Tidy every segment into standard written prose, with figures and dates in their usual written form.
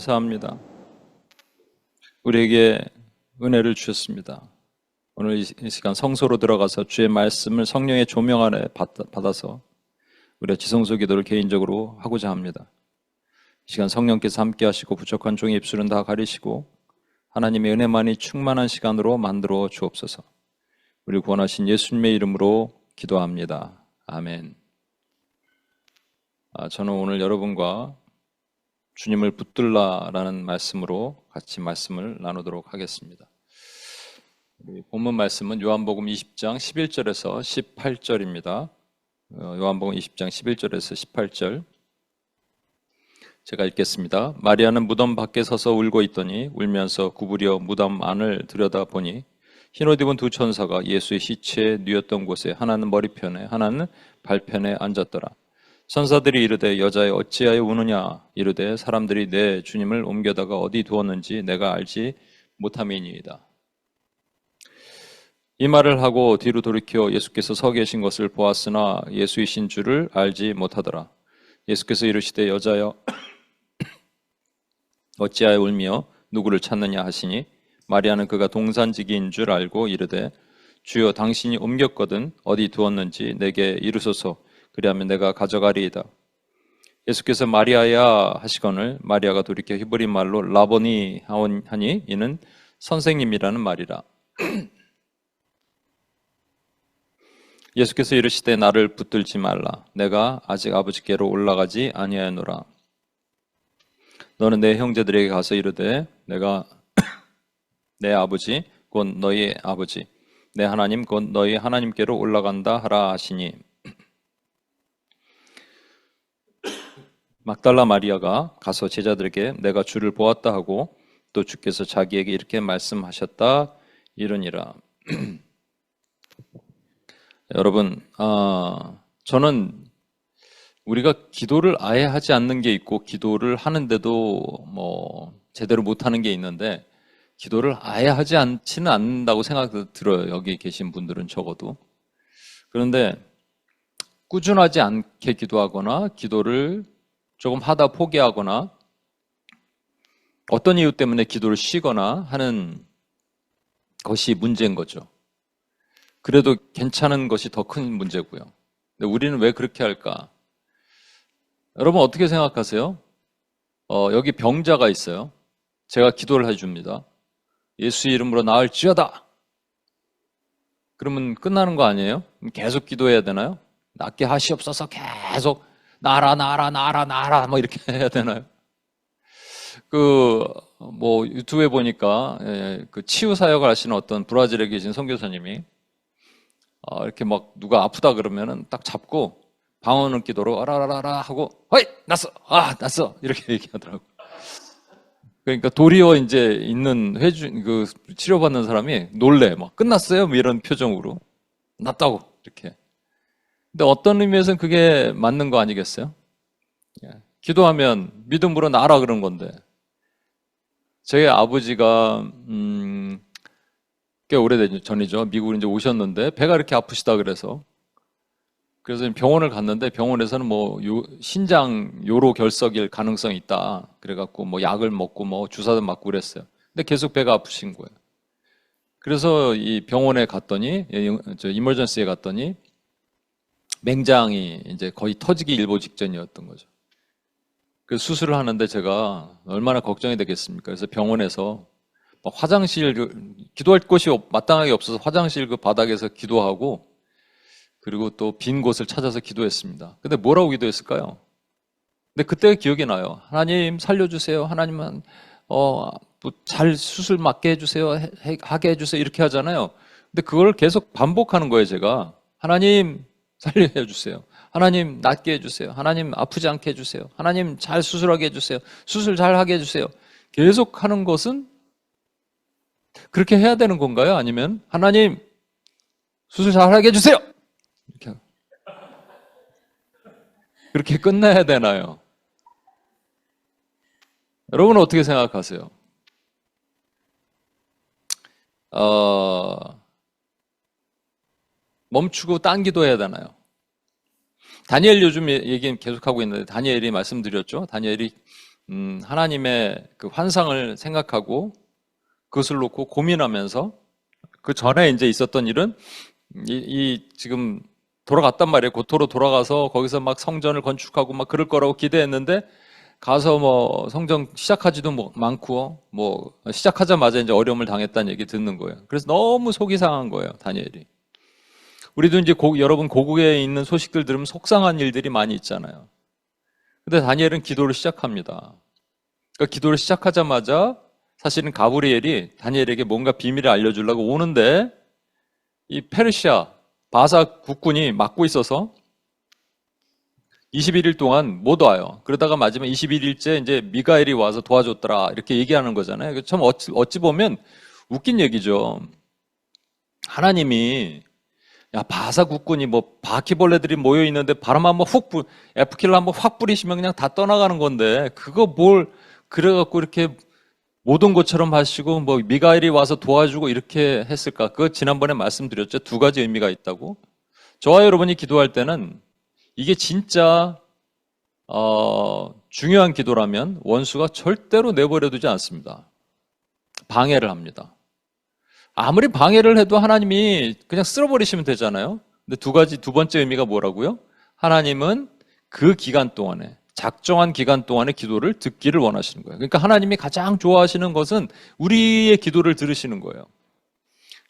감사합니다. 우리에게 은혜를 주셨습니다. 오늘 이 시간 성소로 들어가서 주의 말씀을 성령의 조명 아래 받아서 우리가 지성소 기도를 개인적으로 하고자 합니다. 이 시간 성령께서 함께 하시고 부족한 종의 입술은 다 가리시고 하나님의 은혜만이 충만한 시간으로 만들어 주옵소서. 우리 구원하신 예수님의 이름으로 기도합니다. 아멘. 저는 오늘 여러분과 주님을 붙들라라는 말씀으로 같이 말씀을 나누도록 하겠습니다. 본문 말씀은 요한복음 20장 11절에서 18절입니다. 요한복음 20장 11절에서 18절 제가 읽겠습니다. 마리아는 무덤 밖에 서서 울고 있더니 울면서 구부려 무덤 안을 들여다보니 흰옷 입은 두 천사가 예수의 시체에 누웠던 곳에 하나는 머리편에 하나는 발편에 앉았더라. 천사들이 이르되 여자여 어찌하여 우느냐 이르되 사람들이 내 주님을 옮겨다가 어디 두었는지 내가 알지 못함이니이다. 이 말을 하고 뒤로 돌이켜 예수께서 서 계신 것을 보았으나 예수이신 줄을 알지 못하더라. 예수께서 이르시되 여자여 어찌하여 울며 누구를 찾느냐 하시니 마리아는 그가 동산지기인 줄 알고 이르되 주여 당신이 옮겼거든 어디 두었는지 내게 이르소서 그리하면 내가 가져가리이다. 예수께서 마리아야 하시거늘 마리아가 돌이켜 히브리 말로 라보니 하니 이는 선생님이라는 말이라. 예수께서 이르시되 나를 붙들지 말라. 내가 아직 아버지께로 올라가지 아니하노라. 너는 내 형제들에게 가서 이르되 내가 내 아버지 곧 너희 아버지 내 하나님 곧 너희 하나님께로 올라간다 하라 하시니 막달라 마리아가 가서 제자들에게 내가 주를 보았다 하고 또 주께서 자기에게 이렇게 말씀하셨다 이르니라. 여러분, 저는 우리가 기도를 아예 하지 않는 게 있고 기도를 하는데도 제대로 못하는 게 있는데 기도를 아예 하지 않지는 않는다고 생각이 들어요. 여기 계신 분들은 적어도. 그런데 꾸준하지 않게 기도하거나 기도를 조금 하다 포기하거나 어떤 이유 때문에 기도를 쉬거나 하는 것이 문제인 거죠. 그래도 괜찮은 것이 더 큰 문제고요. 근데 우리는 왜 그렇게 할까? 여러분 어떻게 생각하세요? 여기 병자가 있어요. 제가 기도를 해줍니다. 예수 이름으로 나을지어다. 그러면 끝나는 거 아니에요? 계속 기도해야 되나요? 낫게 하시옵소서 계속 나라 뭐 이렇게 해야 되나요? 유튜브에 보니까 그 치유 사역을 하시는 어떤 브라질에 계신 선교사님이 이렇게 막 누가 아프다 그러면은 딱 잡고 방언을 기도로 아라라라 하고 허이 났어 이렇게 얘기하더라고. 그러니까 도리어 이제 있는 치료받는 사람이 놀래 막 끝났어요 뭐 이런 표정으로 났다고 이렇게. 근데 어떤 의미에서는 그게 맞는 거 아니겠어요? 기도하면 믿음으로 나라 그런 건데. 저희 아버지가 꽤 오래된 전이죠. 미국으로 이제 오셨는데 배가 이렇게 아프시다 그래서 병원을 갔는데 병원에서는 신장 요로 결석일 가능성이 있다. 그래갖고 약을 먹고 주사도 맞고 그랬어요. 근데 계속 배가 아프신 거예요. 그래서 이 병원에 갔더니 이머전시에 갔더니 맹장이 이제 거의 터지기 일보 직전이었던 거죠. 그래서 수술을 하는데 제가 얼마나 걱정이 되겠습니까? 그래서 병원에서 화장실 기도할 곳이 마땅하게 없어서 화장실 그 바닥에서 기도하고 그리고 또 빈 곳을 찾아서 기도했습니다. 근데 뭐라고 기도했을까요? 근데 그때가 기억이 나요. 하나님 살려주세요. 하나님은 잘 수술 맞게 해주세요. 하게 해주세요. 이렇게 하잖아요. 근데 그걸 계속 반복하는 거예요. 제가 하나님 살려주세요. 하나님 낫게 해주세요. 하나님 아프지 않게 해주세요. 하나님 잘 수술하게 해주세요. 수술 잘 하게 해주세요. 계속 하는 것은 그렇게 해야 되는 건가요? 아니면 하나님 수술 잘 하게 해주세요. 이렇게 그렇게 끝나야 되나요? 여러분은 어떻게 생각하세요? 멈추고 딴 기도해야 되나요? 다니엘 요즘 얘기는 계속하고 있는데 다니엘이 말씀드렸죠. 다니엘이 하나님의 그 환상을 생각하고 그것을 놓고 고민하면서 그 전에 이제 있었던 일은 지금 돌아갔단 말이에요. 고토로 돌아가서 거기서 막 성전을 건축하고 막 그럴 거라고 기대했는데 가서 뭐 성전 시작하지도 많고 뭐 시작하자마자 이제 어려움을 당했다는 얘기 듣는 거예요. 그래서 너무 속이 상한 거예요, 다니엘이. 우리도 이제 여러분 고국에 있는 소식들 들으면 속상한 일들이 많이 있잖아요. 근데 다니엘은 기도를 시작합니다. 그러니까 기도를 시작하자마자 사실은 가브리엘이 다니엘에게 뭔가 비밀을 알려주려고 오는데 이 페르시아 바사 국군이 막고 있어서 21일 동안 못 와요. 그러다가 마지막 21일째 이제 미가엘이 와서 도와줬더라 이렇게 얘기하는 거잖아요. 참 어찌 보면 웃긴 얘기죠. 하나님이 야 바사 국군이 뭐 바퀴벌레들이 모여 있는데 바람 한번 F킬러 한번 확 뿌리시면 그냥 다 떠나가는 건데 그거 뭘 그래갖고 이렇게 모든 것처럼 하시고 뭐 미가엘이 와서 도와주고 이렇게 했을까? 그거 지난번에 말씀드렸죠. 두 가지 의미가 있다고. 저와 여러분이 기도할 때는 이게 진짜 중요한 기도라면 원수가 절대로 내버려두지 않습니다. 방해를 합니다. 아무리 방해를 해도 하나님이 그냥 쓸어버리시면 되잖아요. 근데 두 번째 의미가 뭐라고요? 하나님은 그 기간 동안에 작정한 기간 동안의 기도를 듣기를 원하시는 거예요. 그러니까 하나님이 가장 좋아하시는 것은 우리의 기도를 들으시는 거예요.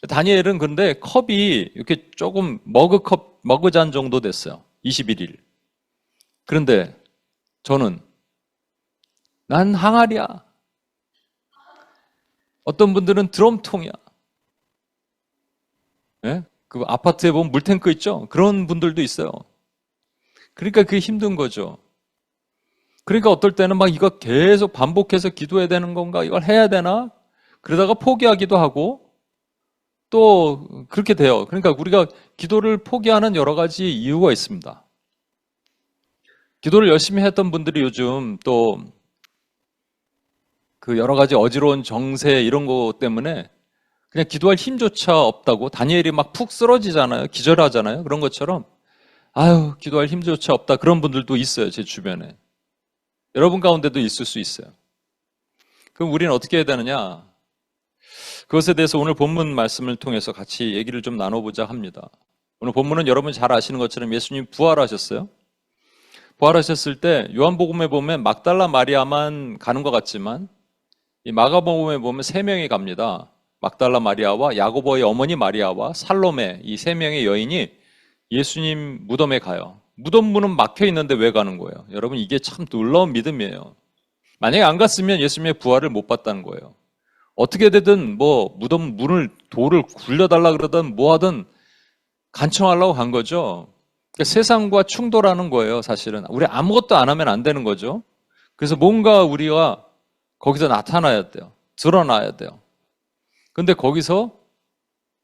다니엘은 근데 컵이 이렇게 조금 머그잔 정도 됐어요. 21일. 그런데 저는 난 항아리야. 어떤 분들은 드럼통이야. 예? 그 아파트에 보면 물탱크 있죠? 그런 분들도 있어요. 그러니까 그게 힘든 거죠. 그러니까 어떨 때는 막 이거 계속 반복해서 기도해야 되는 건가? 이걸 해야 되나? 그러다가 포기하기도 하고 또 그렇게 돼요. 그러니까 우리가 기도를 포기하는 여러 가지 이유가 있습니다. 기도를 열심히 했던 분들이 요즘 또 그 여러 가지 어지러운 정세 이런 거 때문에 그냥 기도할 힘조차 없다고 다니엘이 막 푹 쓰러지잖아요. 기절하잖아요. 그런 것처럼 아유 기도할 힘조차 없다 그런 분들도 있어요. 제 주변에. 여러분 가운데도 있을 수 있어요. 그럼 우리는 어떻게 해야 되느냐? 그것에 대해서 오늘 본문 말씀을 통해서 같이 얘기를 좀 나눠보자 합니다. 오늘 본문은 여러분 잘 아시는 것처럼 예수님 부활하셨어요. 부활하셨을 때 요한복음에 보면 막달라 마리아만 가는 것 같지만 이 마가복음에 보면 세 명이 갑니다. 막달라 마리아와 야고보의 어머니 마리아와 살로메 이 세 명의 여인이 예수님 무덤에 가요. 무덤 문은 막혀 있는데 왜 가는 거예요? 여러분 이게 참 놀라운 믿음이에요. 만약에 안 갔으면 예수님의 부활을 못 봤다는 거예요. 어떻게 되든 뭐 무덤 문을 돌을 굴려달라 그러든 뭐 하든 간청하려고 간 거죠. 그러니까 세상과 충돌하는 거예요. 사실은 우리 아무것도 안 하면 안 되는 거죠. 그래서 뭔가 우리가 거기서 나타나야 돼요. 드러나야 돼요. 근데 거기서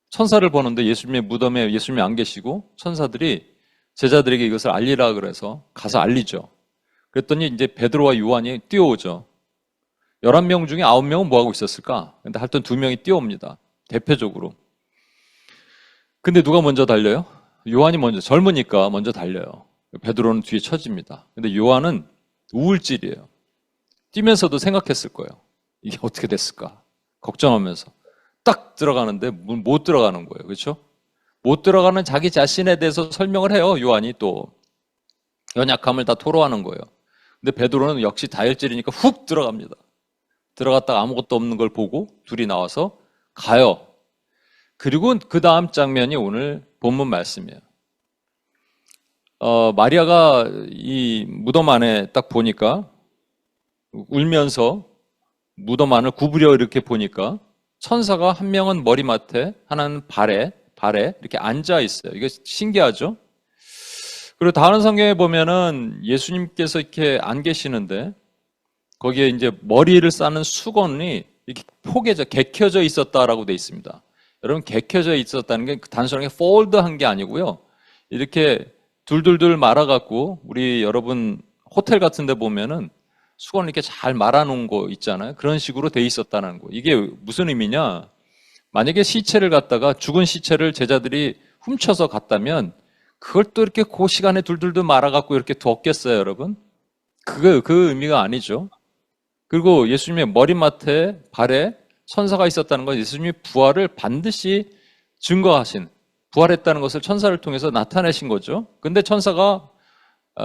천사를 보는데 예수님의 무덤에 예수님이 안 계시고 천사들이 제자들에게 이것을 알리라 그래서 가서 알리죠. 그랬더니 이제 베드로와 요한이 뛰어오죠. 11명 중에 9명은 뭐 하고 있었을까? 근데 하여튼 2명이 뛰어옵니다. 대표적으로. 근데 누가 먼저 달려요? 요한이 먼저, 젊으니까 먼저 달려요. 베드로는 뒤에 처집니다. 근데 요한은 우울질이에요. 뛰면서도 생각했을 거예요. 이게 어떻게 됐을까? 걱정하면서. 딱 들어가는데 못 들어가는 거예요. 그렇죠? 못 들어가는 자기 자신에 대해서 설명을 해요. 요한이 또 연약함을 다 토로하는 거예요. 근데 베드로는 역시 다혈질이니까 훅 들어갑니다. 들어갔다가 아무것도 없는 걸 보고 둘이 나와서 가요. 그리고 그 다음 장면이 오늘 본문 말씀이에요. 마리아가 이 무덤 안에 딱 보니까 울면서 무덤 안을 구부려 이렇게 보니까 천사가 한 명은 머리맡에 하나는 발에 이렇게 앉아 있어요. 이게 신기하죠? 그리고 다른 성경에 보면은 예수님께서 이렇게 안 계시는데 거기에 이제 머리를 싸는 수건이 이렇게 개켜져 있었다라고 돼 있습니다. 여러분 개켜져 있었다는 게 단순하게 폴드한 게 아니고요. 이렇게 둘둘둘 말아갖고 우리 여러분 호텔 같은 데 보면은 수건을 이렇게 잘 말아놓은 거 있잖아요. 그런 식으로 돼 있었다는 거. 이게 무슨 의미냐? 만약에 시체를 갖다가 죽은 시체를 제자들이 훔쳐서 갔다면 그걸 또 이렇게 그 시간에 둘둘둘 말아갖고 이렇게 뒀겠어요, 여러분? 그 의미가 아니죠. 그리고 예수님의 머리맡에 발에 천사가 있었다는 건 예수님이 부활을 반드시 증거하신, 부활했다는 것을 천사를 통해서 나타내신 거죠. 근데 천사가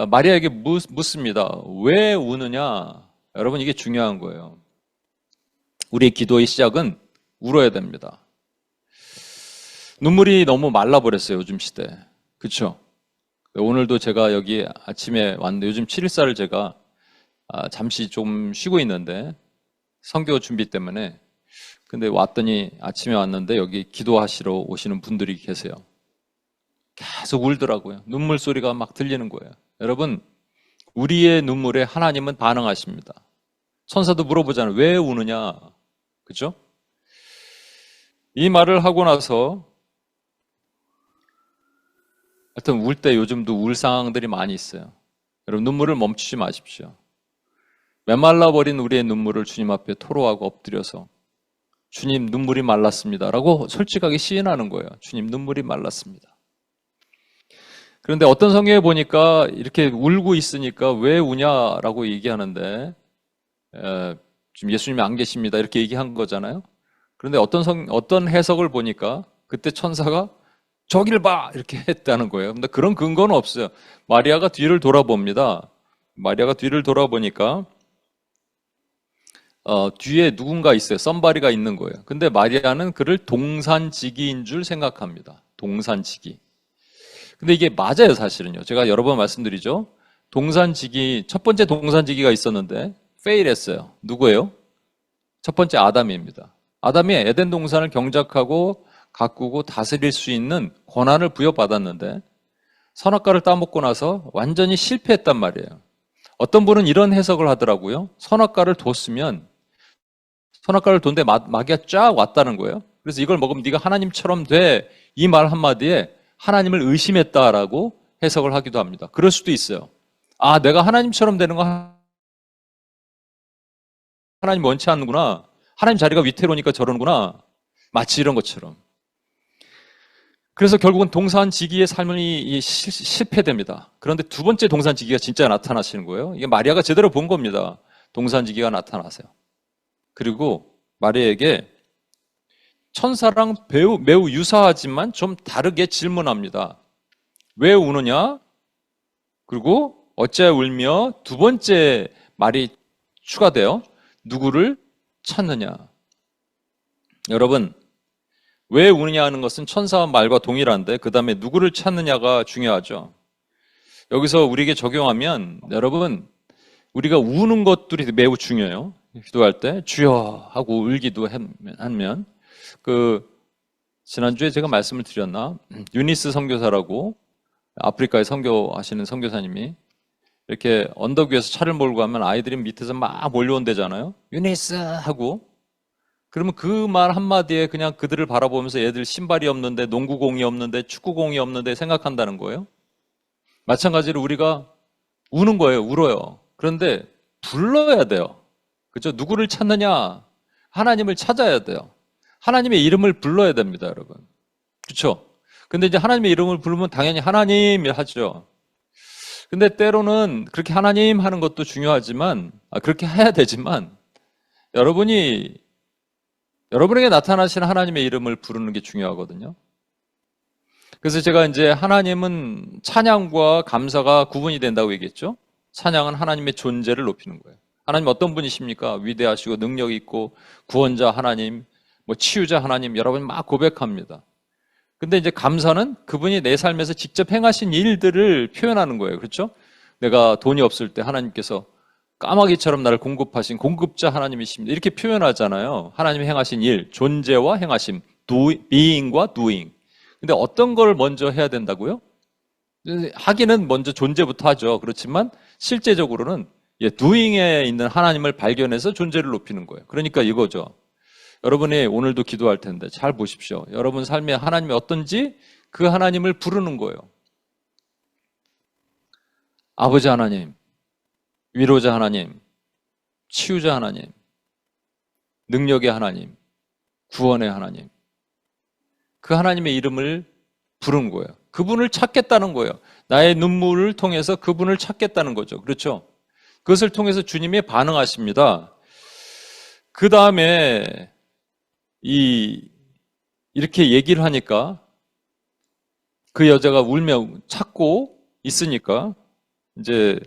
마리아에게 묻습니다. 왜 우느냐? 여러분, 이게 중요한 거예요. 우리의 기도의 시작은 울어야 됩니다. 눈물이 너무 말라버렸어요, 요즘 시대. 그렇죠? 오늘도 제가 여기 아침에 왔는데, 요즘 7일사를 제가 잠시 좀 쉬고 있는데, 선교 준비 때문에. 근데 왔더니 아침에 왔는데 여기 기도하시러 오시는 분들이 계세요. 계속 울더라고요. 눈물 소리가 막 들리는 거예요. 여러분, 우리의 눈물에 하나님은 반응하십니다. 천사도 물어보잖아요. 왜 우느냐? 그죠? 이 말을 하고 나서 하여튼 울 때 요즘도 울 상황들이 많이 있어요. 여러분, 눈물을 멈추지 마십시오. 메말라버린 우리의 눈물을 주님 앞에 토로하고 엎드려서 주님, 눈물이 말랐습니다 라고 솔직하게 시인하는 거예요. 주님, 눈물이 말랐습니다. 그런데 어떤 성경에 보니까 이렇게 울고 있으니까 왜 우냐라고 얘기하는데, 지금 예수님이 안 계십니다 이렇게 얘기한 거잖아요. 그런데 어떤 해석을 보니까 그때 천사가 저길 봐 이렇게 했다는 거예요. 근데 그런 근거는 없어요. 마리아가 뒤를 돌아봅니다. 마리아가 뒤를 돌아보니까 뒤에 누군가 있어요. 썸바리가 있는 거예요. 근데 마리아는 그를 동산지기인 줄 생각합니다. 동산지기. 근데 이게 맞아요, 사실은요. 제가 여러 번 말씀드리죠. 첫 번째 동산지기가 있었는데 페일했어요. 누구예요? 첫 번째 아담입니다. 아담이 에덴 동산을 경작하고 가꾸고 다스릴 수 있는 권한을 부여받았는데 선악과를 따먹고 나서 완전히 실패했단 말이에요. 어떤 분은 이런 해석을 하더라고요. 선악과를 뒀는데 마귀가 쫙 왔다는 거예요. 그래서 이걸 먹으면 네가 하나님처럼 돼. 이 말 한마디에 하나님을 의심했다라고 해석을 하기도 합니다. 그럴 수도 있어요. 아, 내가 하나님처럼 되는 거 하나님 원치 않는구나. 하나님 자리가 위태로우니까 저러는구나. 마치 이런 것처럼. 그래서 결국은 동산지기의 삶이 실패됩니다. 그런데 두 번째 동산지기가 진짜 나타나시는 거예요. 이게 마리아가 제대로 본 겁니다. 동산지기가 나타나세요. 그리고 마리아에게 천사랑 매우 유사하지만 좀 다르게 질문합니다. 왜 우느냐? 그리고 어찌하여 울며? 두 번째 말이 추가돼요. 누구를 찾느냐? 여러분, 왜 우느냐 하는 것은 천사와 말과 동일한데 그 다음에 누구를 찾느냐가 중요하죠. 여기서 우리에게 적용하면 여러분, 우리가 우는 것들이 매우 중요해요. 기도할 때 주여 하고 울기도 하면 지난주에 제가 말씀을 드렸나? 유니스 선교사라고 아프리카에 선교하시는 선교사님이 이렇게 언덕 위에서 차를 몰고 가면 아이들이 밑에서 막 몰려온대잖아요. 유니스 하고 그러면 그 말 한마디에 그냥 그들을 바라보면서 애들 신발이 없는데 농구공이 없는데 축구공이 없는데 생각한다는 거예요. 마찬가지로 우리가 우는 거예요. 울어요. 그런데 불러야 돼요. 그죠? 누구를 찾느냐? 하나님을 찾아야 돼요. 하나님의 이름을 불러야 됩니다, 여러분. 그렇죠? 근데 이제 하나님의 이름을 부르면 당연히 하나님이 하죠. 근데 때로는 그렇게 하나님 하는 것도 중요하지만, 그렇게 해야 되지만, 여러분에게 나타나신 하나님의 이름을 부르는 게 중요하거든요. 그래서 제가 이제 하나님은 찬양과 감사가 구분이 된다고 얘기했죠. 찬양은 하나님의 존재를 높이는 거예요. 하나님 어떤 분이십니까? 위대하시고 능력 있고 구원자 하나님, 치유자 하나님 여러분 막 고백합니다. 근데 이제 감사는 그분이 내 삶에서 직접 행하신 일들을 표현하는 거예요. 그렇죠? 내가 돈이 없을 때 하나님께서 까마귀처럼 나를 공급하신 공급자 하나님이십니다. 이렇게 표현하잖아요. 하나님이 행하신 일, 존재와 행하심, being과 doing. 근데 어떤 걸 먼저 해야 된다고요? 하기는 먼저 존재부터 하죠. 그렇지만 실제적으로는 doing에 있는 하나님을 발견해서 존재를 높이는 거예요. 그러니까 이거죠. 여러분이 오늘도 기도할 텐데 잘 보십시오. 여러분 삶에 하나님이 어떤지 그 하나님을 부르는 거예요. 아버지 하나님, 위로자 하나님, 치유자 하나님, 능력의 하나님, 구원의 하나님. 그 하나님의 이름을 부른 거예요. 그분을 찾겠다는 거예요. 나의 눈물을 통해서 그분을 찾겠다는 거죠. 그렇죠? 그것을 통해서 주님이 반응하십니다. 그 다음에 이렇게 얘기를 하니까 그 여자가 울며 찾고 있으니까 이제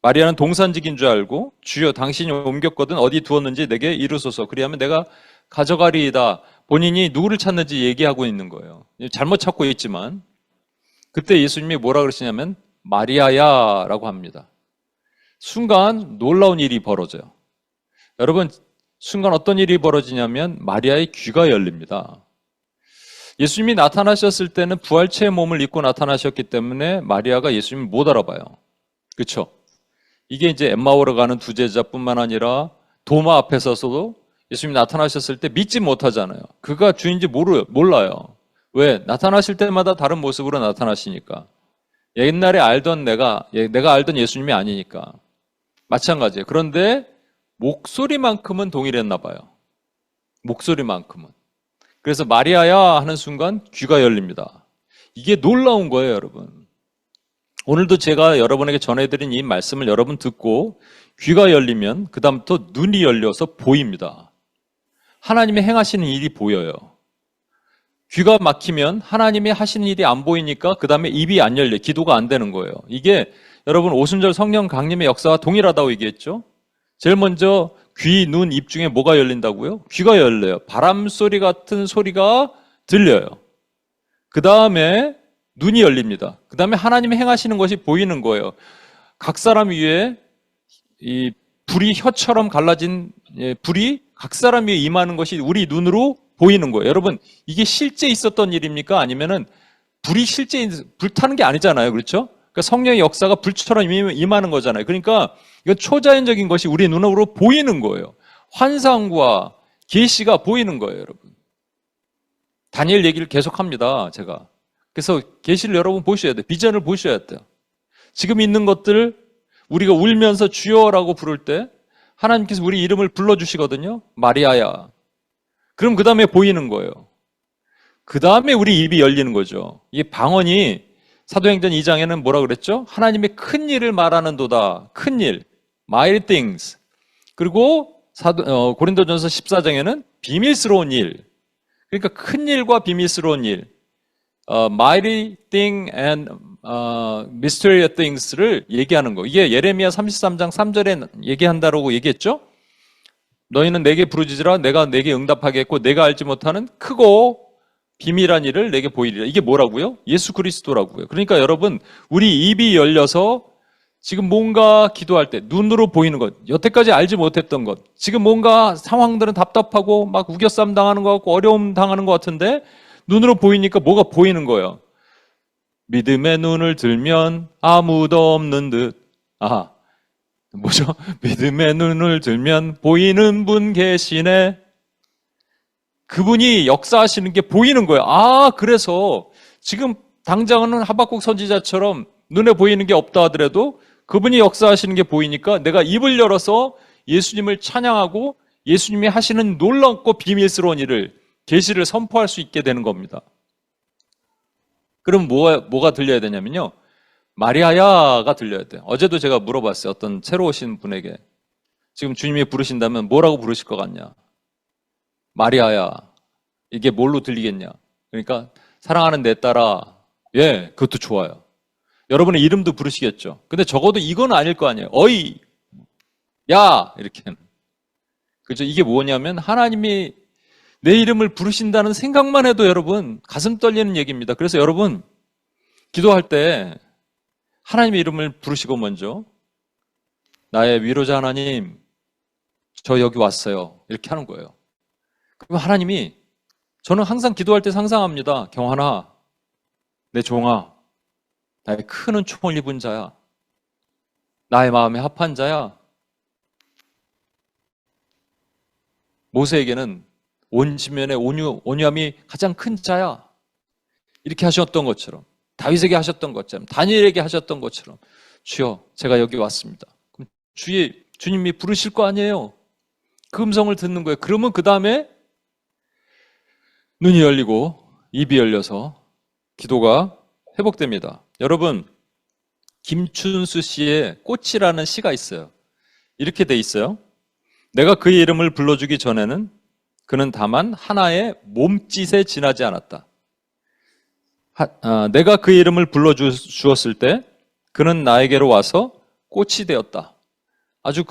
마리아는 동산직인 줄 알고 주여 당신이 옮겼거든 어디 두었는지 내게 이르소서 그리하면 내가 가져가리이다. 본인이 누구를 찾는지 얘기하고 있는 거예요. 잘못 찾고 있지만 그때 예수님이 뭐라 그러시냐면 마리아야 라고 합니다. 순간 놀라운 일이 벌어져요. 여러분 순간 어떤 일이 벌어지냐면 마리아의 귀가 열립니다. 예수님이 나타나셨을 때는 부활체의 몸을 입고 나타나셨기 때문에 마리아가 예수님을 못 알아봐요. 그렇죠? 이게 이제 엠마오로 가는 두 제자뿐만 아니라 도마 앞에 서서도 예수님이 나타나셨을 때 믿지 못하잖아요. 그가 주인지 몰라요. 왜? 나타나실 때마다 다른 모습으로 나타나시니까. 옛날에 내가 알던 예수님이 아니니까. 마찬가지예요. 그런데 목소리만큼은 동일했나 봐요. 목소리만큼은. 그래서 마리아야 하는 순간 귀가 열립니다. 이게 놀라운 거예요, 여러분. 오늘도 제가 여러분에게 전해드린 이 말씀을 여러분 듣고 귀가 열리면 그 다음부터 눈이 열려서 보입니다. 하나님의 행하시는 일이 보여요. 귀가 막히면 하나님이 하시는 일이 안 보이니까 그 다음에 입이 안 열려, 기도가 안 되는 거예요. 이게 여러분 오순절 성령 강림의 역사와 동일하다고 얘기했죠. 제일 먼저 귀, 눈, 입 중에 뭐가 열린다고요? 귀가 열려요. 바람 소리 같은 소리가 들려요. 그 다음에 눈이 열립니다. 그 다음에 하나님이 행하시는 것이 보이는 거예요. 각 사람 위에 이 불이 혀처럼 갈라진 불이 각 사람 위에 임하는 것이 우리 눈으로 보이는 거예요. 여러분 이게 실제 있었던 일입니까? 아니면은 불이 실제 불타는 게 아니잖아요. 그렇죠? 그러니까 성령의 역사가 불처럼 임하는 거잖아요. 그러니까 이건 초자연적인 것이 우리 눈으로 보이는 거예요. 환상과 계시가 보이는 거예요, 여러분. 다니엘 얘기를 계속합니다, 제가. 그래서 계시를 여러분 보셔야 돼요. 비전을 보셔야 돼요. 지금 있는 것들 우리가 울면서 주여라고 부를 때 하나님께서 우리 이름을 불러주시거든요. 마리아야. 그럼 그 다음에 보이는 거예요. 그 다음에 우리 입이 열리는 거죠. 이게 방언이 사도행전 2장에는 뭐라 그랬죠? 하나님의 큰 일을 말하는도다. 큰 일, mighty things. 그리고 고린도전서 14장에는 비밀스러운 일. 그러니까 큰 일과 비밀스러운 일, mighty thing and mysterious things를 얘기하는 거. 이게 예레미야 33장 3절에 얘기한다라고 얘기했죠? 너희는 내게 부르짖으라 내가 내게 응답하겠고 내가 알지 못하는 크고 비밀한 일을 내게 보이리라. 이게 뭐라고요? 예수 그리스도라고요. 그러니까 여러분 우리 입이 열려서 지금 뭔가 기도할 때 눈으로 보이는 것, 여태까지 알지 못했던 것, 지금 뭔가 상황들은 답답하고 막 우겨싸움 당하는 것 같고 어려움 당하는 것 같은데 눈으로 보이니까 뭐가 보이는 거예요. 믿음의 눈을 들면 아무도 없는 듯. 아하, 뭐죠? 믿음의 눈을 들면 보이는 분 계시네. 그분이 역사하시는 게 보이는 거예요. 아, 그래서 지금 당장은 하박국 선지자처럼 눈에 보이는 게 없다 하더라도 그분이 역사하시는 게 보이니까 내가 입을 열어서 예수님을 찬양하고 예수님이 하시는 놀랍고 비밀스러운 일을, 계시를 선포할 수 있게 되는 겁니다. 그럼 뭐가 들려야 되냐면요. 마리아야가 들려야 돼요. 어제도 제가 물어봤어요. 어떤 새로 오신 분에게. 지금 주님이 부르신다면 뭐라고 부르실 것 같냐? 마리아야. 이게 뭘로 들리겠냐? 그러니까 사랑하는 내 딸아. 예, 그것도 좋아요. 여러분의 이름도 부르시겠죠. 근데 적어도 이건 아닐 거 아니에요. 어이, 야, 이렇게. 그죠? 이게 뭐냐면 하나님이 내 이름을 부르신다는 생각만 해도 여러분 가슴 떨리는 얘기입니다. 그래서 여러분 기도할 때 하나님의 이름을 부르시고 먼저 나의 위로자 하나님, 저 여기 왔어요. 이렇게 하는 거예요. 그럼 하나님이, 저는 항상 기도할 때 상상합니다. 경환아, 내 종아, 나의 큰 은총을 입은 자야. 나의 마음에 합한 자야. 모세에게는 온 지면의 온유함이 가장 큰 자야. 이렇게 하셨던 것처럼, 다윗에게 하셨던 것처럼, 다니엘에게 하셨던 것처럼, 주여, 제가 여기 왔습니다. 그럼 주님이 부르실 거 아니에요. 그 음성을 듣는 거예요. 그러면 그 다음에 눈이 열리고 입이 열려서 기도가 회복됩니다. 여러분, 김춘수 씨의 꽃이라는 시가 있어요. 이렇게 돼 있어요. 내가 그의 이름을 불러주기 전에는 그는 다만 하나의 몸짓에 지나지 않았다. 내가 그의 이름을 불러주었을 때 그는 나에게로 와서 꽃이 되었다. 아주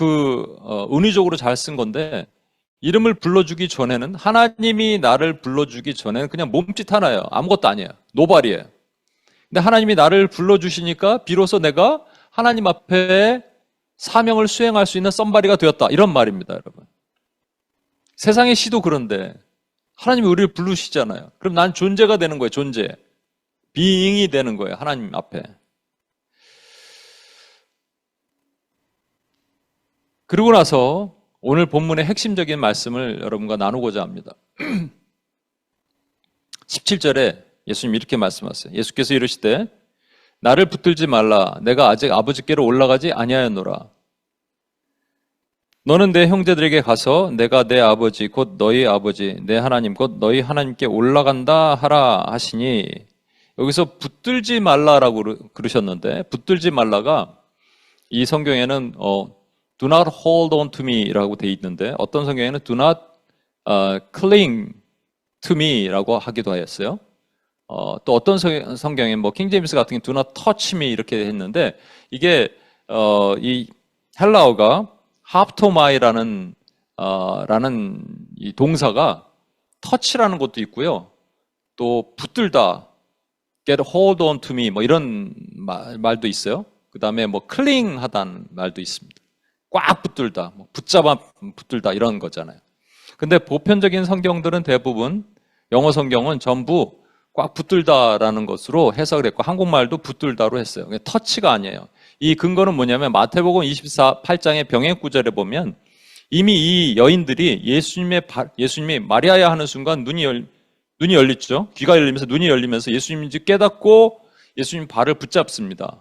은유적으로 잘 쓴 건데, 이름을 불러주기 전에는, 하나님이 나를 불러주기 전에는 그냥 몸짓 하나예요. 아무것도 아니에요. 노발이에요. 근데 하나님이 나를 불러주시니까 비로소 내가 하나님 앞에 사명을 수행할 수 있는 썸바리가 되었다. 이런 말입니다, 여러분. 세상의 시도 그런데 하나님이 우리를 부르시잖아요. 그럼 난 존재가 되는 거예요, 존재. 비잉이 되는 거예요, 하나님 앞에. 그러고 나서 오늘 본문의 핵심적인 말씀을 여러분과 나누고자 합니다. 17절에 예수님이 이렇게 말씀하세요. 예수께서 이르시되 나를 붙들지 말라. 내가 아직 아버지께로 올라가지 아니하였노라. 너는 내 형제들에게 가서 내가 내 아버지 곧 너희 아버지 내 하나님 곧 너희 하나님께 올라간다 하라 하시니, 여기서 붙들지 말라라고 그러셨는데, 붙들지 말라가 이 성경에는 do not hold on to me 라고 되어 있는데, 어떤 성경에는 do not cling to me 라고 하기도 하였어요. 또 어떤 성경에 킹제임스 같은 게 do not touch me 이렇게 했는데, 이게 이 헬라어가 하프토마이라는 이 동사가 touch라는 것도 있고요. 또 붙들다, get hold on to me 이런 말도 있어요. 그 다음에 cling 하다는 말도 있습니다. 꽉 붙들다, 붙잡아 붙들다 이런 거잖아요. 근데 보편적인 성경들은 대부분, 영어 성경은 전부 꽉 붙들다라는 것으로 해석을 했고, 한국말도 붙들다로 했어요. 터치가 아니에요. 이 근거는 뭐냐면 마태복음 28장의 병행 구절에 보면 이미 이 여인들이 예수님이 마리아야 하는 순간 눈이 열리죠. 귀가 열리면서 눈이 열리면서 예수님인지 깨닫고 예수님 발을 붙잡습니다.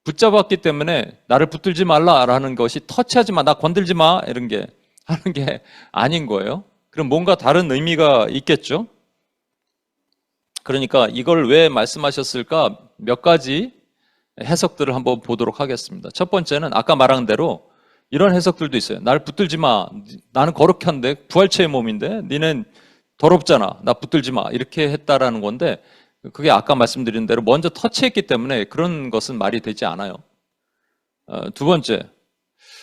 붙잡았기 때문에 나를 붙들지 말라라는 것이 터치하지 마, 나 건들지 마 이런 게 하는 게 아닌 거예요. 그럼 뭔가 다른 의미가 있겠죠. 그러니까 이걸 왜 말씀하셨을까, 몇 가지 해석들을 한번 보도록 하겠습니다. 첫 번째는 아까 말한 대로 이런 해석들도 있어요. 날 붙들지 마, 나는 거룩한데, 부활체의 몸인데 니는 더럽잖아, 나 붙들지 마, 이렇게 했다라는 건데, 그게 아까 말씀드린 대로 먼저 터치했기 때문에 그런 것은 말이 되지 않아요. 두 번째,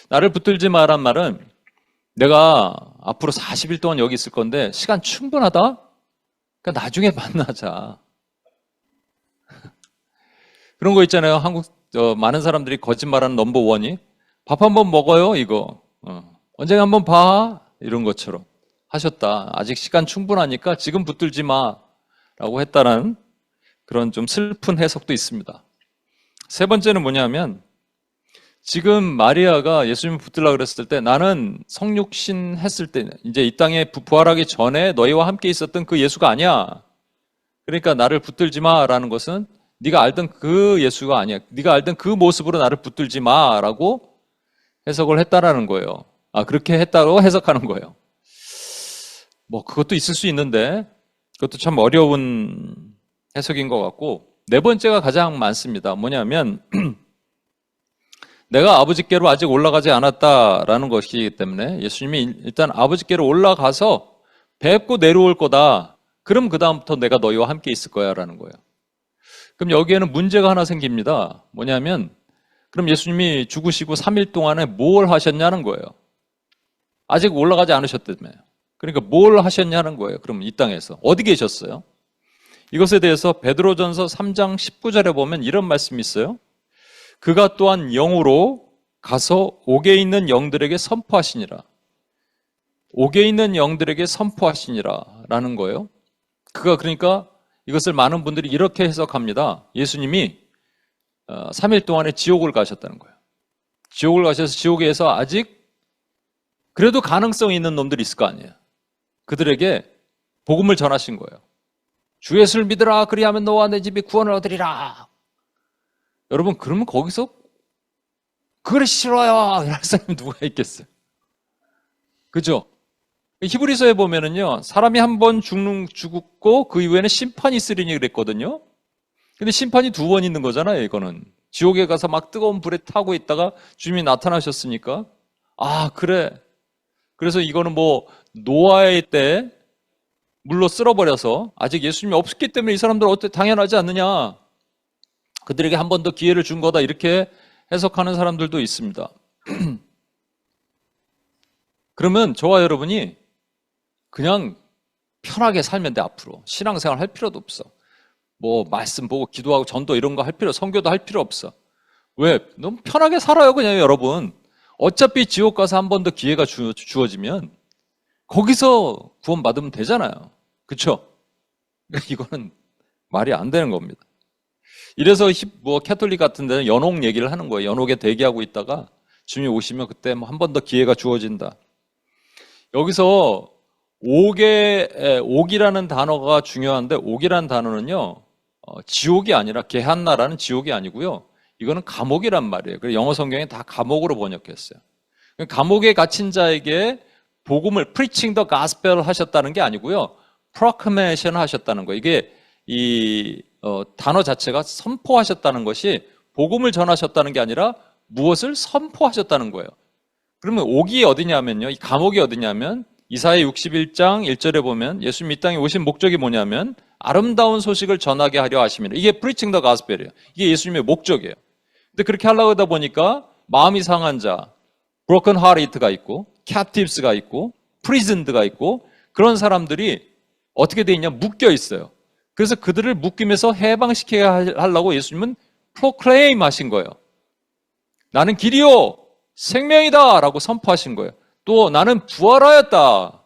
나를 붙들지 마란 말은 내가 앞으로 40일 동안 여기 있을 건데 시간 충분하다? 그러니까 나중에 만나자. 그런 거 있잖아요. 한국 많은 사람들이 거짓말하는 넘버원이 밥 한번 먹어요 이거. 언젠가 한번 봐 이런 것처럼 하셨다. 아직 시간 충분하니까 지금 붙들지 마 라고 했다는 그런 좀 슬픈 해석도 있습니다. 세 번째는 뭐냐면, 지금 마리아가 예수님을 붙들려고 그랬을 때 나는 성육신 했을 때, 이제 이 땅에 부활하기 전에 너희와 함께 있었던 그 예수가 아니야. 그러니까 나를 붙들지 마라는 것은 네가 알던 그 예수가 아니야. 네가 알던 그 모습으로 나를 붙들지 마라고 해석을 했다라는 거예요. 그렇게 했다고 해석하는 거예요. 그것도 있을 수 있는데 그것도 참 어려운 해석인 것 같고, 네 번째가 가장 많습니다. 뭐냐면 내가 아버지께로 아직 올라가지 않았다라는 것이기 때문에 예수님이 일단 아버지께로 올라가서 뵙고 내려올 거다. 그럼 그 다음부터 내가 너희와 함께 있을 거야 라는 거예요. 그럼 여기에는 문제가 하나 생깁니다. 뭐냐면, 그럼 예수님이 죽으시고 3일 동안에 뭘 하셨냐는 거예요. 아직 올라가지 않으셨다며요. 그러니까 뭘 하셨냐는 거예요. 그럼 이 땅에서 어디 계셨어요? 이것에 대해서 베드로전서 3장 19절에 보면 이런 말씀이 있어요. 그가 또한 영으로 가서 옥에 있는 영들에게 선포하시니라. 옥에 있는 영들에게 선포하시니라 라는 거예요. 그러니까 이것을 많은 분들이 이렇게 해석합니다. 예수님이 3일 동안에 지옥을 가셨다는 거예요. 지옥을 가셔서 지옥에서 아직 그래도 가능성이 있는 놈들이 있을 거 아니에요. 그들에게 복음을 전하신 거예요. 주 예수를 믿으라, 그리하면 너와 내 집이 구원을 얻으리라. 여러분, 그러면 거기서 그걸 싫어요 이럴 사람이 누가 있겠어요? 그죠? 히브리서에 보면은요, 사람이 한 번 죽고 그 이후에는 심판이 있으리니 그랬거든요. 근데 심판이 두 번 있는 거잖아요. 이거는 지옥에 가서 막 뜨거운 불에 타고 있다가 주님이 나타나셨으니까, 그래, 그래서 이거는 뭐 노아의 때 물로 쓸어버려서 아직 예수님이 없었기 때문에 이 사람들 어때 당연하지 않느냐. 그들에게 한 번 더 기회를 준 거다. 이렇게 해석하는 사람들도 있습니다. 그러면 저와 여러분이 그냥 편하게 살면 돼. 앞으로 신앙생활 할 필요도 없어. 뭐 말씀 보고 기도하고 전도 이런 거 할 필요, 선교도 할 필요 없어. 왜? 너무 편하게 살아요. 그냥 여러분. 어차피 지옥 가서 한 번 더 기회가 주어지면 거기서 구원받으면 되잖아요. 그쵸? 이거는 말이 안 되는 겁니다. 이래서 뭐 캐톨릭 같은 데는 연옥 얘기를 하는 거예요. 연옥에 대기하고 있다가 주님이 오시면 그때 뭐 한 번 더 기회가 주어진다. 여기서 옥이라는 단어가 중요한데, 옥이라는 단어는요, 지옥이 아니라, 게한나라는 지옥이 아니고요, 이거는 감옥이란 말이에요. 그래서 영어 성경에 다 감옥으로 번역했어요. 감옥에 갇힌 자에게 복음을 preaching the gospel 하셨다는 게 아니고요, proclamation 하셨다는 거예요. 이게 단어 자체가 선포하셨다는 것이 복음을 전하셨다는 게 아니라 무엇을 선포하셨다는 거예요. 그러면 옥이 어디냐면요, 이 감옥이 어디냐면 이사야 61장 1절에 보면 예수님 이 땅에 오신 목적이 뭐냐면 아름다운 소식을 전하게 하려 하심이라. 이게 preaching the gospel이에요. 이게 예수님의 목적이에요. 근데 그렇게 하려고 하다 보니까 마음이 상한 자, broken hearted가 있고 captives가 있고 prisoned가 있고 그런 사람들이 어떻게 돼 있냐, 묶여 있어요. 그래서 그들을 묶이면서 해방시키게 하려고 예수님은 proclaim 하신 거예요. 나는 길이요 생명이다 라고 선포하신 거예요. 또 나는 부활하였다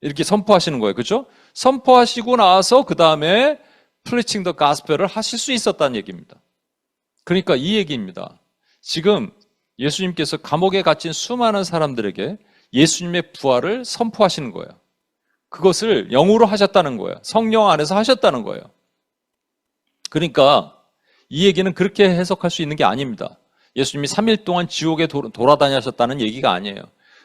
이렇게 선포하시는 거예요. 그렇죠? 선포하시고 나서 그 다음에 preaching the gospel을 하실 수 있었다는 얘기입니다. 그러니까 이 얘기입니다. 지금 예수님께서 감옥에 갇힌 수많은 사람들에게 예수님의 부활을 선포하시는 거예요. 그것을 영으로 하셨다는 거예요. 성령 안에서 하셨다는 거예요. 그러니까 이 얘기는 그렇게 해석할 수 있는 게 아닙니다. 예수님이 3일 동안 지옥에 돌아다니셨다는 얘기가 아니에요.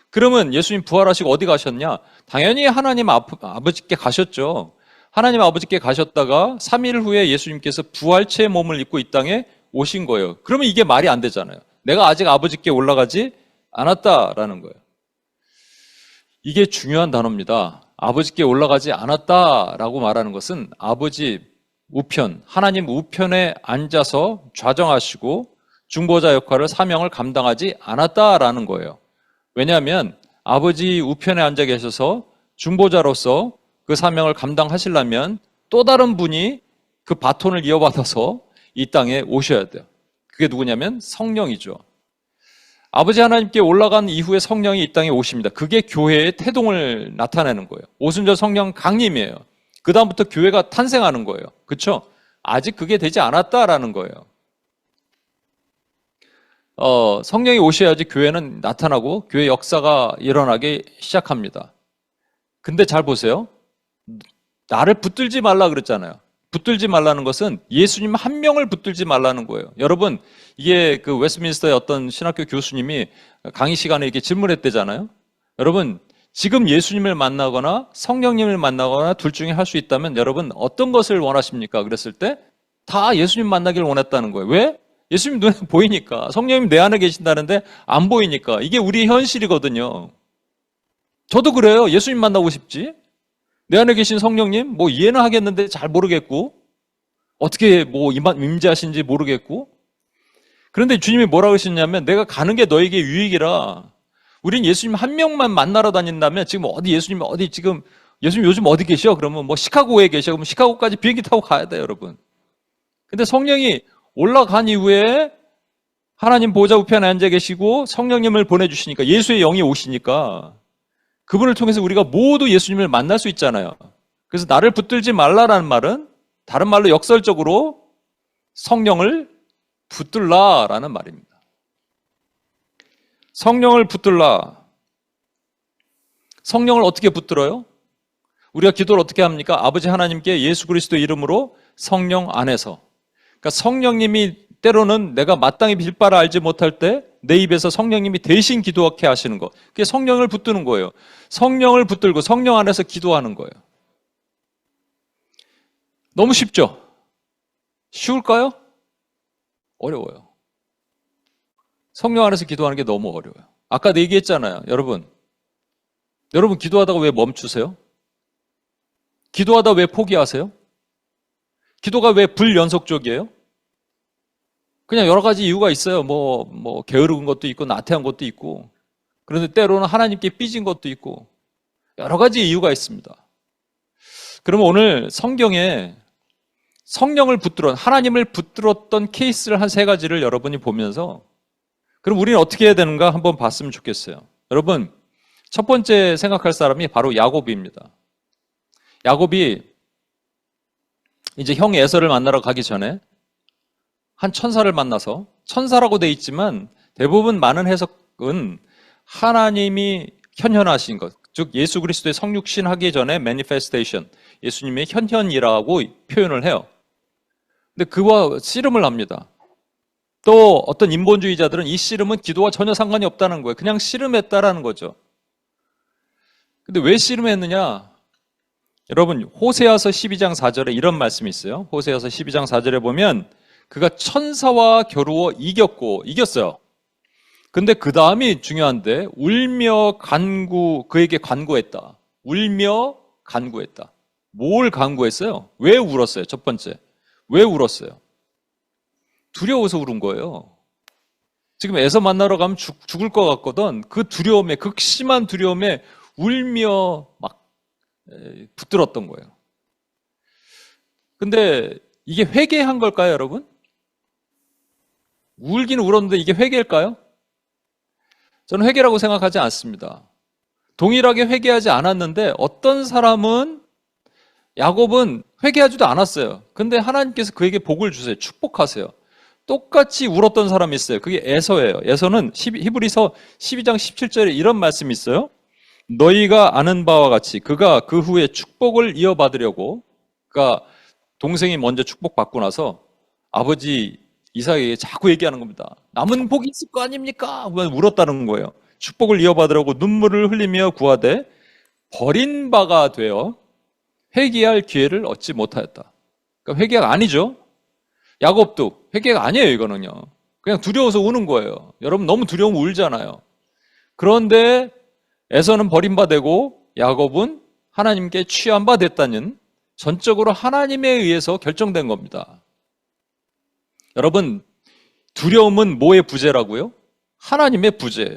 그러면 예수님 부활하시고 어디 가셨냐? 당연히 하나님 아버지께 가셨죠. 하나님 아버지께 가셨다가 3일 후에 예수님께서 부활체의 몸을 입고 이 땅에 오신 거예요. 그러면 이게 말이 안 되잖아요. 내가 아직 아버지께 올라가지 않았다라는 거예요. 이게 중요한 단어입니다. 아버지께 올라가지 않았다라고 말하는 것은 아버지 우편, 하나님 우편에 앉아서 좌정하시고 중보자 역할을, 사명을 감당하지 않았다라는 거예요. 왜냐하면 아버지 우편에 앉아 계셔서 중보자로서 그 사명을 감당하시려면 또 다른 분이 그 바톤을 이어받아서 이 땅에 오셔야 돼요. 그게 누구냐면 성령이죠. 아버지 하나님께 올라간 이후에 성령이 이 땅에 오십니다. 그게 교회의 태동을 나타내는 거예요. 오순절 성령 강림이에요. 그 다음부터 교회가 탄생하는 거예요. 그렇죠? 아직 그게 되지 않았다라는 거예요. 성령이 오셔야지 교회는 나타나고 교회 역사가 일어나기 시작합니다. 근데 잘 보세요. 나를 붙들지 말라 그랬잖아요. 붙들지 말라는 것은 예수님 한 명을 붙들지 말라는 거예요. 여러분, 이게 그 웨스트민스터의 어떤 신학교 교수님이 강의 시간에 이렇게 질문했대잖아요. 여러분, 지금 예수님을 만나거나 성령님을 만나거나 둘 중에 할 수 있다면 여러분 어떤 것을 원하십니까? 그랬을 때 다 예수님 만나기를 원했다는 거예요. 왜? 예수님 눈에 보이니까. 성령님 내 안에 계신다는데 안 보이니까. 이게 우리의 현실이거든요. 저도 그래요. 예수님 만나고 싶지. 내 안에 계신 성령님 뭐 이해는 하겠는데 잘 모르겠고 어떻게 뭐 임재하신지 모르겠고. 그런데 주님이 뭐라고 하셨냐면 내가 가는 게 너에게 유익이라. 우린 예수님 한 명만 만나러 다닌다면 지금 지금 예수님 요즘 어디 계셔? 그러면 뭐 시카고에 계셔. 그러면 시카고까지 비행기 타고 가야 돼요, 여러분. 근데 성령이 올라간 이후에 하나님 보좌 우편에 앉아 계시고 성령님을 보내주시니까 예수의 영이 오시니까 그분을 통해서 우리가 모두 예수님을 만날 수 있잖아요. 그래서 나를 붙들지 말라라는 말은 다른 말로 역설적으로 성령을 붙들라라는 말입니다. 성령을 붙들라. 성령을 어떻게 붙들어요? 우리가 기도를 어떻게 합니까? 아버지 하나님께 예수 그리스도 이름으로 성령 안에서. 그러니까 성령님이 때로는 내가 마땅히 빌 바를 알지 못할 때 내 입에서 성령님이 대신 기도하게 하시는 것. 그게 성령을 붙드는 거예요. 성령을 붙들고 성령 안에서 기도하는 거예요. 너무 쉽죠? 쉬울까요? 어려워요. 성령 안에서 기도하는 게 너무 어려워요. 아까 얘기했잖아요. 여러분, 여러분 기도하다가 왜 멈추세요? 기도하다 왜 포기하세요? 기도가 왜 불연속적이에요? 그냥 여러 가지 이유가 있어요. 뭐 게으른 것도 있고 나태한 것도 있고, 그런데 때로는 하나님께 삐진 것도 있고 여러 가지 이유가 있습니다. 그러면 오늘 성경에 성령을 붙들어 하나님을 붙들었던 케이스를 한 세 가지를 여러분이 보면서, 그럼 우리는 어떻게 해야 되는가 한번 봤으면 좋겠어요. 여러분, 첫 번째 생각할 사람이 바로 야곱입니다. 야곱이 이제 형 에서를 만나러 가기 전에 한 천사를 만나서, 천사라고 돼 있지만 대부분 많은 해석은 하나님이 현현하신 것, 즉 예수 그리스도의 성육신 하기 전에 매니페스테이션, 예수님의 현현이라고 표현을 해요. 근데 그와 씨름을 합니다. 또 어떤 인본주의자들은 이 씨름은 기도와 전혀 상관이 없다는 거예요. 그냥 씨름했다라는 거죠. 근데 왜 씨름했느냐? 여러분, 호세아서 12장 4절에 이런 말씀이 있어요. 호세아서 12장 4절에 보면 그가 천사와 겨루어 이겼어요. 근데 그 다음이 중요한데, 울며 그에게 간구했다. 울며 간구했다. 뭘 간구했어요? 왜 울었어요? 첫 번째. 왜 울었어요? 두려워서 울은 거예요. 지금 에서 만나러 가면 죽을 것 같거든. 그 두려움에, 극심한 두려움에 울며 막 붙들었던 거예요. 근데 이게 회개한 걸까요, 여러분? 울기는 울었는데 이게 회개일까요? 저는 회개라고 생각하지 않습니다. 동일하게 회개하지 않았는데 어떤 사람은, 야곱은 회개하지도 않았어요. 근데 하나님께서 그에게 복을 주세요. 축복하세요. 똑같이 울었던 사람이 있어요. 그게 에서예요. 에서는 히브리서 12장 17절에 이런 말씀이 있어요. 너희가 아는 바와 같이 그가 그 후에 축복을 이어받으려고, 그러니까 동생이 먼저 축복받고 나서 아버지 이삭에게 자꾸 얘기하는 겁니다. 남은 복이 있을 거 아닙니까? 울었다는 거예요. 축복을 이어받으려고 눈물을 흘리며 구하되 버린 바가 되어 회개할 기회를 얻지 못하였다. 그러니까 회개가 아니죠. 야곱도 회개가 아니에요. 이거는요. 그냥 두려워서 우는 거예요. 여러분 너무 두려우면 울잖아요. 그런데 에서는 버림받고 야곱은 하나님께 취한 바 됐다는, 전적으로 하나님에 의해서 결정된 겁니다. 여러분, 두려움은 뭐의 부재라고요? 하나님의 부재예요.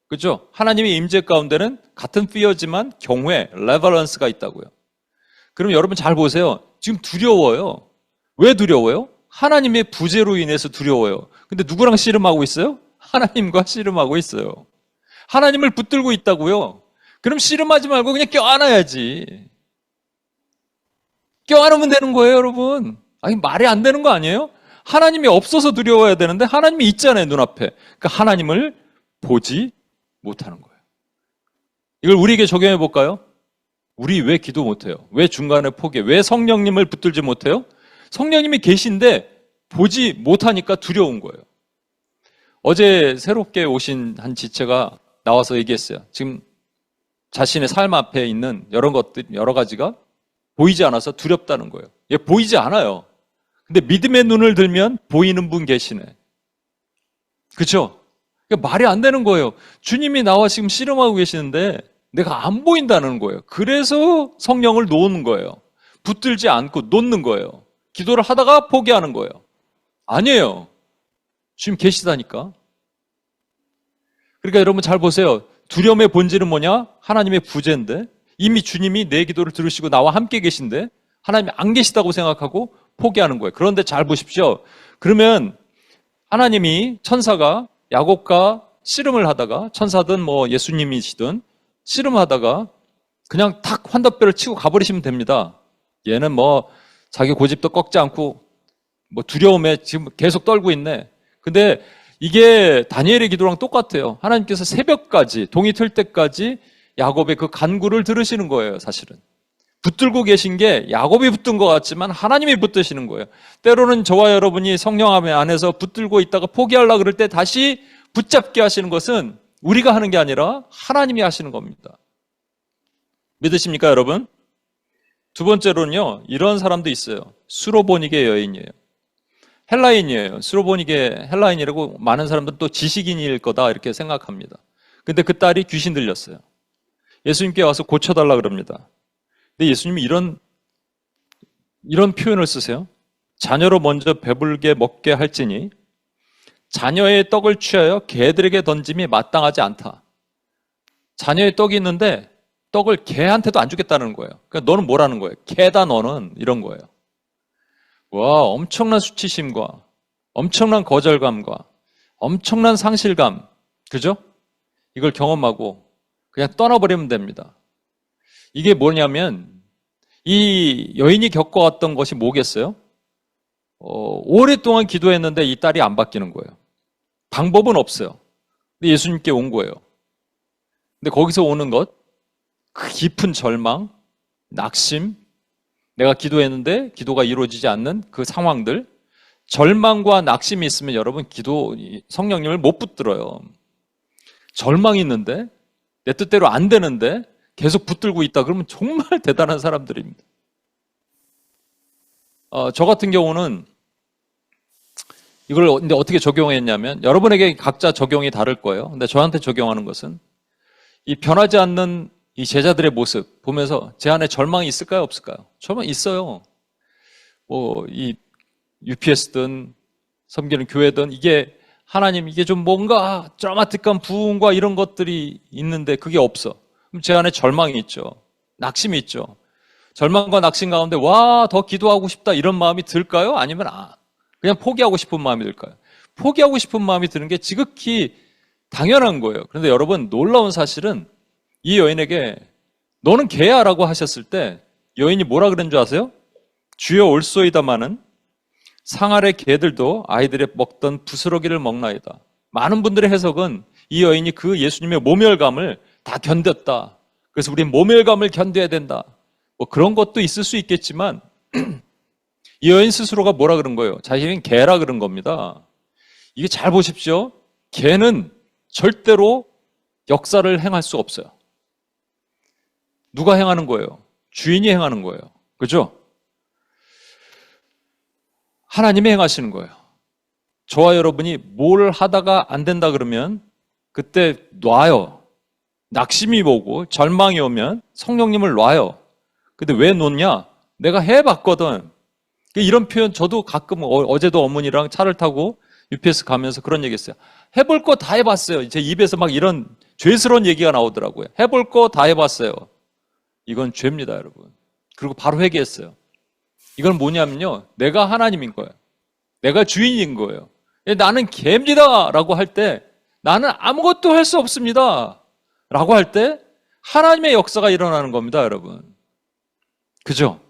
그렇죠? 하나님의 임재 가운데는 같은 fear지만 경외, 레버런스가 있다고요. 그럼 여러분 잘 보세요. 지금 두려워요. 왜 두려워요? 하나님의 부재로 인해서 두려워요. 근데 누구랑 씨름하고 있어요? 하나님과 씨름하고 있어요. 하나님을 붙들고 있다고요. 그럼 씨름하지 말고 그냥 껴안아야지. 껴안으면 되는 거예요, 여러분. 아니, 말이 안 되는 거 아니에요? 하나님이 없어서 두려워야 되는데 하나님이 있잖아요, 눈앞에. 그러니까 하나님을 보지 못하는 거예요. 이걸 우리에게 적용해 볼까요? 우리 왜 기도 못해요? 왜 중간에 포기해? 왜 성령님을 붙들지 못해요? 성령님이 계신데 보지 못하니까 두려운 거예요. 어제 새롭게 오신 한 지체가 나와서 얘기했어요. 지금 자신의 삶 앞에 있는 여러 가지가 보이지 않아서 두렵다는 거예요. 얘 보이지 않아요. 근데 믿음의 눈을 들면 보이는 분 계시네. 그렇죠? 그러니까 말이 안 되는 거예요. 주님이 나와 지금 씨름하고 계시는데 내가 안 보인다는 거예요. 그래서 성령을 놓는 거예요. 붙들지 않고 놓는 거예요. 기도를 하다가 포기하는 거예요. 아니에요. 주님 계시다니까. 그러니까 여러분 잘 보세요. 두려움의 본질은 뭐냐? 하나님의 부재인데, 이미 주님이 내 기도를 들으시고 나와 함께 계신데 하나님이 안 계시다고 생각하고 포기하는 거예요. 그런데 잘 보십시오. 그러면 하나님이, 천사가 야곱과 씨름을 하다가, 천사든 뭐 예수님이시든 씨름하다가 그냥 탁 환답변을 치고 가버리시면 됩니다. 얘는 뭐 자기 고집도 꺾지 않고 뭐 두려움에 지금 계속 떨고 있네. 근데 이게 다니엘의 기도랑 똑같아요. 하나님께서 새벽까지, 동이 틀 때까지 야곱의 그 간구를 들으시는 거예요, 사실은. 붙들고 계신 게 야곱이 붙든 것 같지만 하나님이 붙드시는 거예요. 때로는 저와 여러분이 성령 안에서 붙들고 있다가 포기하려고 그럴 때 다시 붙잡게 하시는 것은 우리가 하는 게 아니라 하나님이 하시는 겁니다. 믿으십니까, 여러분? 두 번째로는요, 이런 사람도 있어요. 수로보니게 여인이에요. 헬라인이에요. 수로보니게 헬라인이라고 많은 사람들은 또 지식인일 거다 이렇게 생각합니다. 근데 그 딸이 귀신 들렸어요. 예수님께 와서 고쳐달라 그럽니다. 근데 예수님이 이런 표현을 쓰세요. 자녀로 먼저 배불게 먹게 할지니 자녀의 떡을 취하여 개들에게 던짐이 마땅하지 않다. 자녀의 떡이 있는데 떡을 개한테도 안 주겠다는 거예요. 그러니까 너는 뭐라는 거예요? 개다 너는, 이런 거예요. 와, 엄청난 수치심과 엄청난 거절감과 엄청난 상실감, 그죠? 이걸 경험하고 그냥 떠나버리면 됩니다. 이게 뭐냐면 이 여인이 겪어왔던 것이 뭐겠어요? 오랫동안 기도했는데 이 딸이 안 바뀌는 거예요. 방법은 없어요. 근데 예수님께 온 거예요. 근데 거기서 오는 것, 그 깊은 절망, 낙심, 내가 기도했는데 기도가 이루어지지 않는 그 상황들, 절망과 낙심이 있으면 여러분 성령님을 못 붙들어요. 절망이 있는데 내 뜻대로 안 되는데 계속 붙들고 있다 그러면 정말 대단한 사람들입니다. 저 같은 경우는 이걸 근데 어떻게 적용했냐면, 여러분에게 각자 적용이 다를 거예요. 근데 저한테 적용하는 것은 이 변하지 않는 이 제자들의 모습 보면서 제 안에 절망이 있을까요, 없을까요? 절망 있어요. 이 UPS든 섬기는 교회든 이게 하나님, 이게 좀 뭔가 드라마틱한 부흥과 이런 것들이 있는데 그게 없어. 그럼 제 안에 절망이 있죠. 낙심이 있죠. 절망과 낙심 가운데 더 기도하고 싶다 이런 마음이 들까요? 아니면 그냥 포기하고 싶은 마음이 들까요? 포기하고 싶은 마음이 드는 게 지극히 당연한 거예요. 그런데 여러분, 놀라운 사실은 이 여인에게 너는 개야 라고 하셨을 때 여인이 뭐라 그런 줄 아세요? 주여 올소이다마는 상 아래 개들도 아이들의 먹던 부스러기를 먹나이다. 많은 분들의 해석은 이 여인이 그 예수님의 모멸감을 다 견뎠다. 그래서 우린 모멸감을 견뎌야 된다. 그런 것도 있을 수 있겠지만 이 여인 스스로가 뭐라 그런 거예요? 자신은 개라 그런 겁니다. 이게 잘 보십시오. 개는 절대로 역사를 행할 수 없어요. 누가 행하는 거예요? 주인이 행하는 거예요. 그죠? 하나님이 행하시는 거예요. 저와 여러분이 뭘 하다가 안 된다 그러면 그때 놔요. 낙심이 오고 절망이 오면 성령님을 놔요. 근데 왜 놓냐? 내가 해봤거든. 이런 표현 저도 가끔 어제도 어머니랑 차를 타고 UPS 가면서 그런 얘기 했어요. 해볼 거 다 해봤어요. 제 입에서 막 이런 죄스러운 얘기가 나오더라고요. 해볼 거 다 해봤어요. 이건 죄입니다, 여러분. 그리고 바로 회개했어요. 이건 뭐냐면요, 내가 하나님인 거예요. 내가 주인인 거예요. 나는 개입니다 라고 할 때, 나는 아무것도 할 수 없습니다 라고 할 때 하나님의 역사가 일어나는 겁니다, 여러분. 그죠?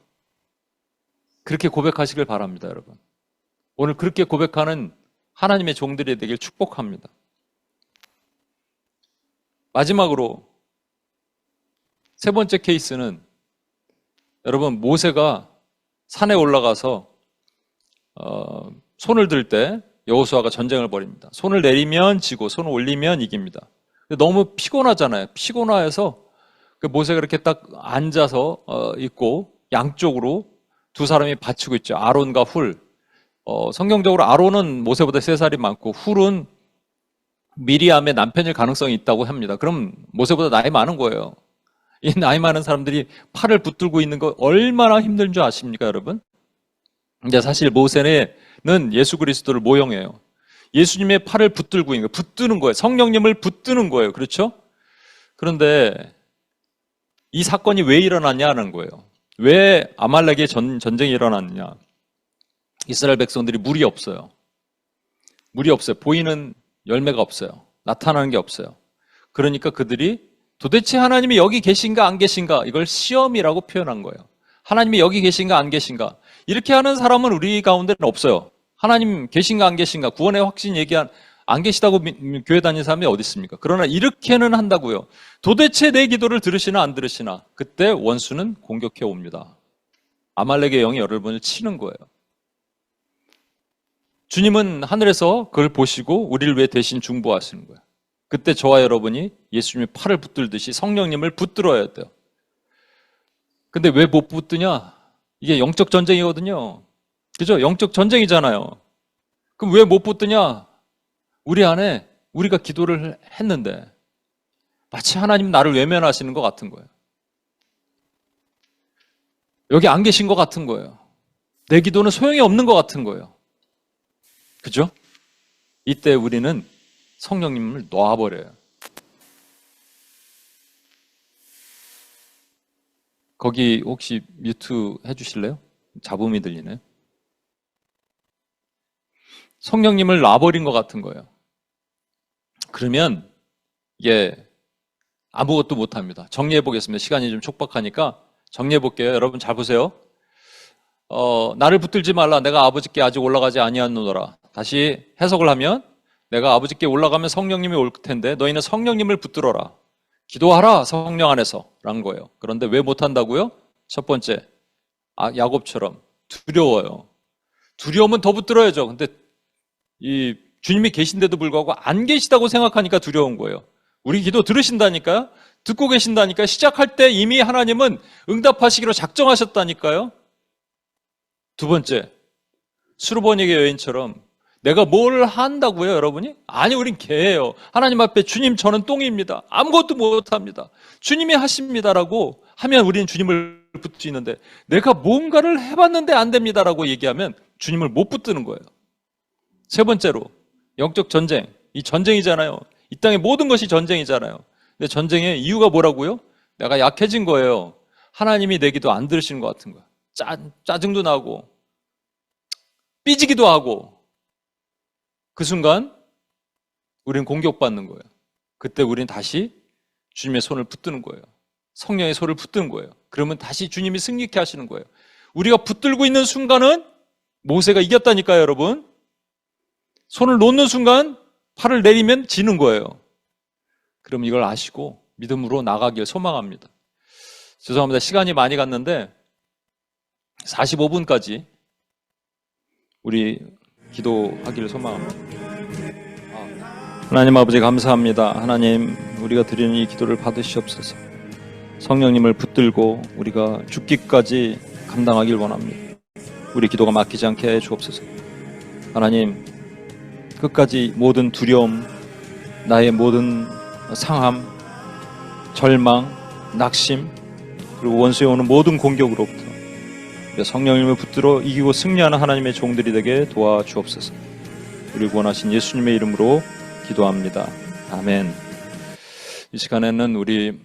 그렇게 고백하시길 바랍니다, 여러분. 오늘 그렇게 고백하는 하나님의 종들이 되길 축복합니다. 마지막으로 세 번째 케이스는, 여러분, 모세가 산에 올라가서 손을 들 때 여호수아가 전쟁을 벌입니다. 손을 내리면 지고 손을 올리면 이깁니다. 너무 피곤하잖아요. 피곤해서 모세가 이렇게 딱 앉아서 있고 양쪽으로 두 사람이 받치고 있죠. 아론과 훌. 성경적으로 아론은 모세보다 3살이 많고 훌은 미리암의 남편일 가능성이 있다고 합니다. 그럼 모세보다 나이 많은 거예요. 이 나이 많은 사람들이 팔을 붙들고 있는 거 얼마나 힘든 줄 아십니까, 여러분? 근데 사실 모세는 예수 그리스도를 모형해요. 예수님의 팔을 붙들고 있는 거예요. 붙드는 거예요. 성령님을 붙드는 거예요. 그렇죠? 그런데 이 사건이 왜 일어났냐는 거예요. 왜 아말렉의 전쟁이 일어났느냐? 이스라엘 백성들이 물이 없어요. 물이 없어요. 보이는 열매가 없어요. 나타나는 게 없어요. 그러니까 그들이 도대체 하나님이 여기 계신가 안 계신가, 이걸 시험이라고 표현한 거예요. 하나님이 여기 계신가 안 계신가. 이렇게 하는 사람은 우리 가운데는 없어요. 하나님 계신가 안 계신가, 구원의 확신 안 계시다고 교회 다니는 사람이 어디 있습니까? 그러나 이렇게는 한다고요. 도대체 내 기도를 들으시나 안 들으시나. 그때 원수는 공격해 옵니다. 아말렉의 영이 여러분을 치는 거예요. 주님은 하늘에서 그걸 보시고 우리를 위해 대신 중보하시는 거예요. 그때 저와 여러분이 예수님의 팔을 붙들듯이 성령님을 붙들어야 돼요. 근데 왜 못 붙드냐? 이게 영적 전쟁이거든요. 그죠? 영적 전쟁이잖아요. 그럼 왜 못 붙드냐? 우리 안에 우리가 기도를 했는데, 마치 하나님 나를 외면하시는 것 같은 거예요. 여기 안 계신 것 같은 거예요. 내 기도는 소용이 없는 것 같은 거예요. 그죠? 이때 우리는 성령님을 놔버려요. 거기 혹시 뮤트 해주실래요? 잡음이 들리네. 성령님을 놔버린 것 같은 거예요. 그러면 이게 아무것도 못합니다. 정리해 보겠습니다. 시간이 좀 촉박하니까 정리해 볼게요. 여러분 잘 보세요. 나를 붙들지 말라. 내가 아버지께 아직 올라가지 아니하노라. 다시 해석을 하면 내가 아버지께 올라가면 성령님이 올 텐데 너희는 성령님을 붙들어라. 기도하라 성령 안에서 라는 거예요. 그런데 왜 못한다고요? 첫 번째, 야곱처럼 두려워요. 두려우면 더 붙들어야죠. 근데 이 주님이 계신데도 불구하고 안 계시다고 생각하니까 두려운 거예요. 우리 기도 들으신다니까요. 듣고 계신다니까요. 시작할 때 이미 하나님은 응답하시기로 작정하셨다니까요. 두 번째, 수르보니게 여인처럼 내가 뭘 한다고요, 여러분이? 아니, 우린 개예요. 하나님 앞에 주님 저는 똥입니다. 아무것도 못합니다. 주님이 하십니다라고 하면 우리는 주님을 붙들 수 있는데 내가 뭔가를 해봤는데 안 됩니다라고 얘기하면 주님을 못 붙드는 거예요. 세 번째로 영적 전쟁. 이 전쟁이잖아요. 이 땅의 모든 것이 전쟁이잖아요. 근데 전쟁의 이유가 뭐라고요? 내가 약해진 거예요. 하나님이 내 기도 안 들으시는 것 같은 거야. 짜증도 나고 삐지기도 하고 그 순간 우리는 공격받는 거예요. 그때 우리는 다시 주님의 손을 붙드는 거예요. 성령의 손을 붙드는 거예요. 그러면 다시 주님이 승리케 하시는 거예요. 우리가 붙들고 있는 순간은 모세가 이겼다니까요, 여러분. 손을 놓는 순간 팔을 내리면 지는 거예요. 그럼 이걸 아시고 믿음으로 나가길 소망합니다. 죄송합니다. 시간이 많이 갔는데 45분까지 우리 기도하기를 소망합니다. 하나님 아버지 감사합니다. 하나님 우리가 드리는 이 기도를 받으시옵소서. 성령님을 붙들고 우리가 죽기까지 감당하길 원합니다. 우리 기도가 막히지 않게 해 주옵소서. 하나님 끝까지 모든 두려움, 나의 모든 상함, 절망, 낙심 그리고 원수에 오는 모든 공격으로부터 성령님을 붙들어 이기고 승리하는 하나님의 종들이 되게 도와주옵소서. 우리 구원하신 예수님의 이름으로 기도합니다. 아멘. 이 시간에는 우리